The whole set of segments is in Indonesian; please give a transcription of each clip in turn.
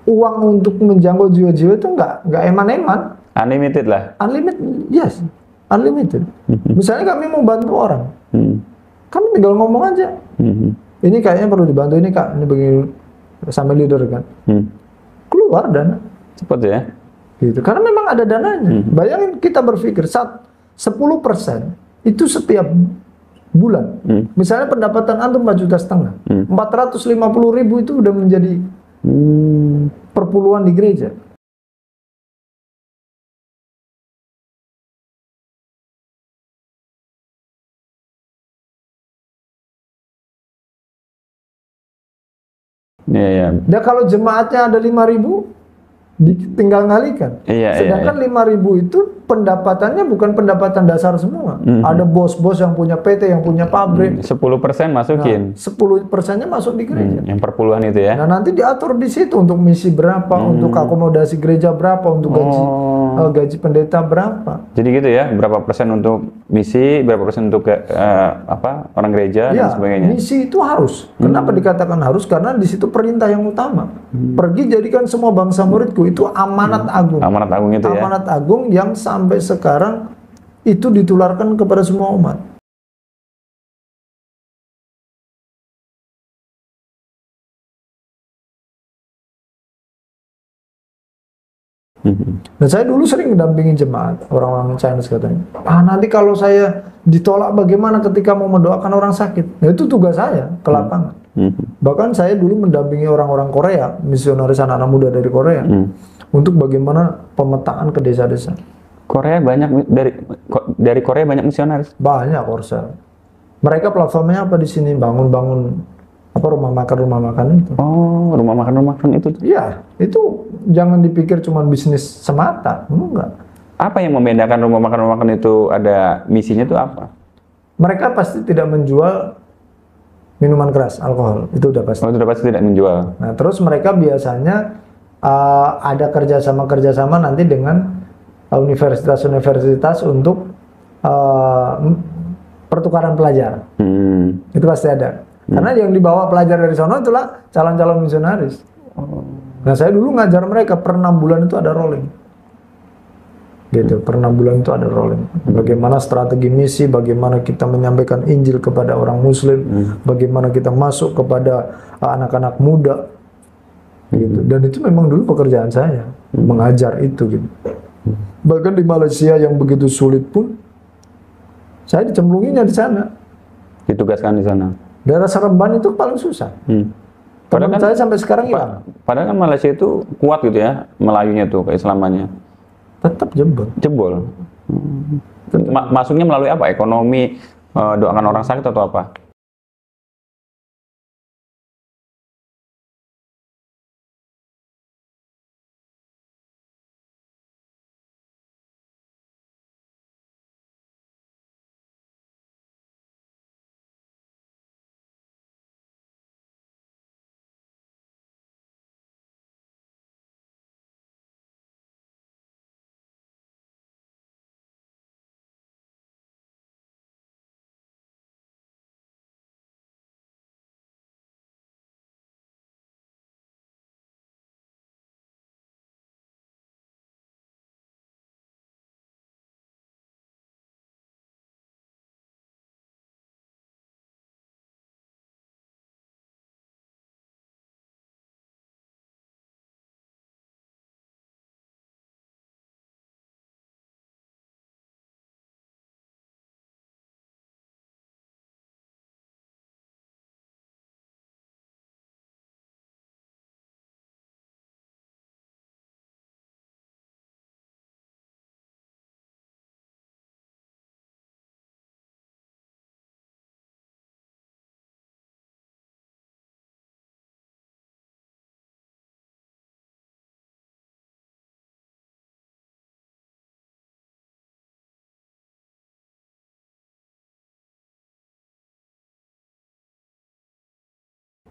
Uang untuk menjangkau jiwa-jiwa itu nggak eman-eman. Unlimited lah. Unlimited, yes, unlimited. Misalnya kami mau bantu orang, kami tinggal ngomong aja. Ini kayaknya perlu dibantu ini kak, ini begini sampai leader kan, keluar dana. Cepet ya. Gitu. Karena memang ada dananya. Bayangin kita berpikir 10% itu setiap bulan. Misalnya pendapatan antum 4,5 juta, 450.000 itu udah menjadi perpuluhan di gereja. Iya. Dan kalau jemaatnya ada 5.000, tinggal ngalikan. Sedangkan 5.000 itu pendapatannya bukan pendapatan dasar semua. Ada bos-bos yang punya PT, yang punya pabrik. 10% masukin. Nah, 10%-nya masuk di gereja. Yang perpuluhan itu ya. Nah, nanti diatur di situ untuk misi berapa, untuk akomodasi gereja berapa, untuk gaji pendeta berapa. Jadi gitu ya, berapa persen untuk misi, berapa persen untuk orang gereja dan sebagainya. Misi itu harus. Kenapa dikatakan harus? Karena di situ perintah yang utama. Pergi jadikan semua bangsa muridku, itu amanat agung. Amanat agung itu ya. Amanat agung yang sampai sekarang itu ditularkan kepada semua umat. Dan saya dulu sering mendampingi jemaat, orang-orang Chinese katanya, nanti kalau saya ditolak bagaimana ketika mau mendoakan orang sakit? Nah, itu tugas saya ke lapangan. Bahkan saya dulu mendampingi orang-orang Korea, misionaris anak-anak muda dari Korea, untuk bagaimana pemetaan ke desa-desa. Korea banyak dari Korea banyak misionaris. Banyak Korsel. Mereka platformnya apa di sini, bangun rumah makan itu. Oh, rumah makan itu. Iya, itu jangan dipikir cuma bisnis semata, enggak. Apa yang membedakan rumah makan itu ada misinya itu apa? Mereka pasti tidak menjual minuman keras, alkohol, itu udah pasti. Oh, sudah pasti tidak menjual. Nah, terus mereka biasanya ada kerjasama nanti dengan universitas-universitas untuk pertukaran pelajar. Itu pasti ada. Karena yang dibawa pelajar dari sana itulah calon-calon misionaris. Nah, saya dulu ngajar mereka per 6 bulan itu ada rolling. Gitu, per 6 bulan itu ada rolling. Bagaimana strategi misi, bagaimana kita menyampaikan Injil kepada orang muslim, bagaimana kita masuk kepada anak-anak muda. Gitu. Dan itu memang dulu pekerjaan saya, mengajar itu gitu. Bahkan di Malaysia yang begitu sulit pun saya dicemplunginya di sana. Ditugaskan di sana. Daerah Seremban itu paling susah. Padahal saya sampai sekarang hilang. Padahal kan Malaysia itu kuat gitu ya, Melayunya tuh keislamannya. Tetap jebol. Masuknya melalui apa? Ekonomi, doakan orang sakit atau apa?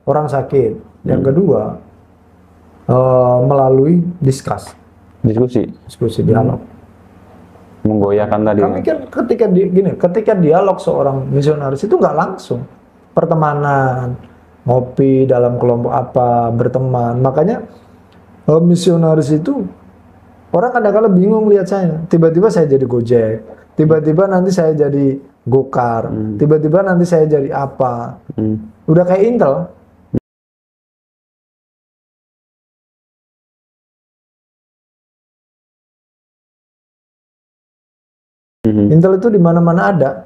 orang sakit. Yang kedua, melalui diskusi dialog. Menggoyahkan tadi. Kami kan ketika dialog seorang misionaris itu nggak langsung pertemanan, ngopi dalam kelompok apa, berteman. Makanya misionaris itu orang kadang-kadang bingung lihat saya. Tiba-tiba saya jadi Gojek, tiba-tiba nanti saya jadi Gokar, tiba-tiba nanti saya jadi apa. Udah kayak Intel. Intel itu di mana-mana ada.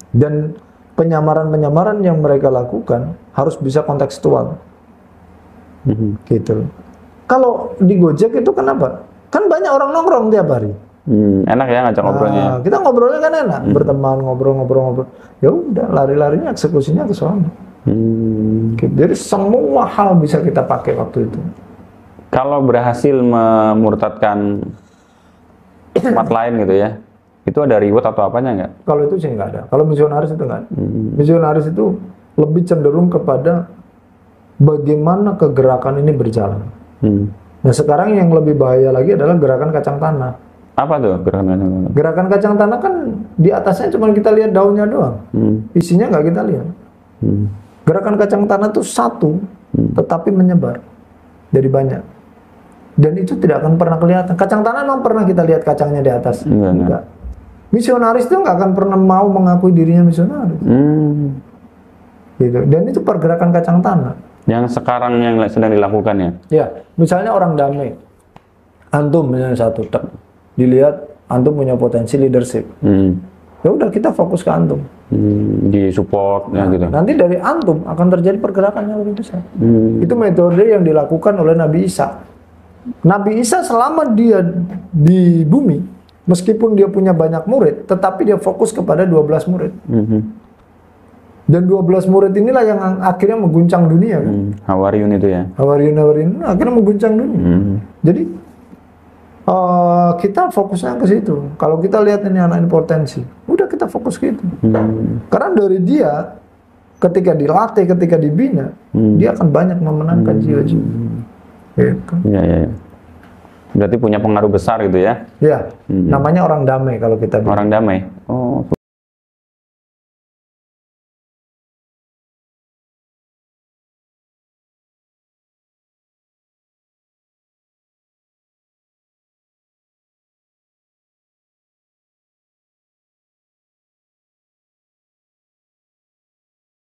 Dan penyamaran-penyamaran yang mereka lakukan harus bisa kontekstual. Gitu. Kalau di Gojek itu kenapa? Kan banyak orang nongkrong tiap hari. Enak ya ngajak ngobrolnya. Kita ngobrolnya kan enak, berteman, ngobrol. Ya udah, lari-larinya eksekusinya ke sana. Gitu. Jadi semua hal bisa kita pakai waktu itu. Kalau berhasil memurtadkan umat lain gitu ya, itu ada reward atau apanya nggak? Kalau itu sih nggak ada. Kalau misionaris itu nggak ada. Misionaris itu lebih cenderung kepada bagaimana kegerakan ini berjalan. Nah sekarang yang lebih bahaya lagi adalah gerakan kacang tanah. Apa tuh gerakan kacang tanah? Gerakan kacang tanah kan di atasnya cuma kita lihat daunnya doang, isinya nggak kita lihat. Gerakan kacang tanah itu satu, tetapi menyebar jadi banyak. Dan itu tidak akan pernah kelihatan. Kacang tanah memang pernah kita lihat kacangnya di atas. Enggak. Misionaris itu nggak akan pernah mau mengakui dirinya misionaris. Gitu. Dan itu pergerakan kacang tanah. Yang sekarang yang sedang dilakukan ya? Ya, misalnya orang damai. Antum misalnya satu, dilihat antum punya potensi leadership. Ya udah kita fokus ke antum. Di support ya gitu. Nanti dari antum akan terjadi pergerakan yang lebih besar. Itu metode yang dilakukan oleh Nabi Isa. Nabi Isa selama dia di bumi, meskipun dia punya banyak murid, tetapi dia fokus kepada 12 murid. Dan 12 murid inilah yang akhirnya mengguncang dunia kan. Hawariyun itu ya. Hawariyun akhirnya mengguncang dunia. Jadi kita fokusnya ke situ. Kalau kita lihat ini anak ini potensi, udah kita fokus ke itu. Karena dari dia ketika dilatih, ketika dibina, dia akan banyak memenangkan jiwa-jiwa. Gitu. Ya. Berarti punya pengaruh besar gitu ya? Ya, namanya orang damai kalau kita bilang. Orang damai. Oh.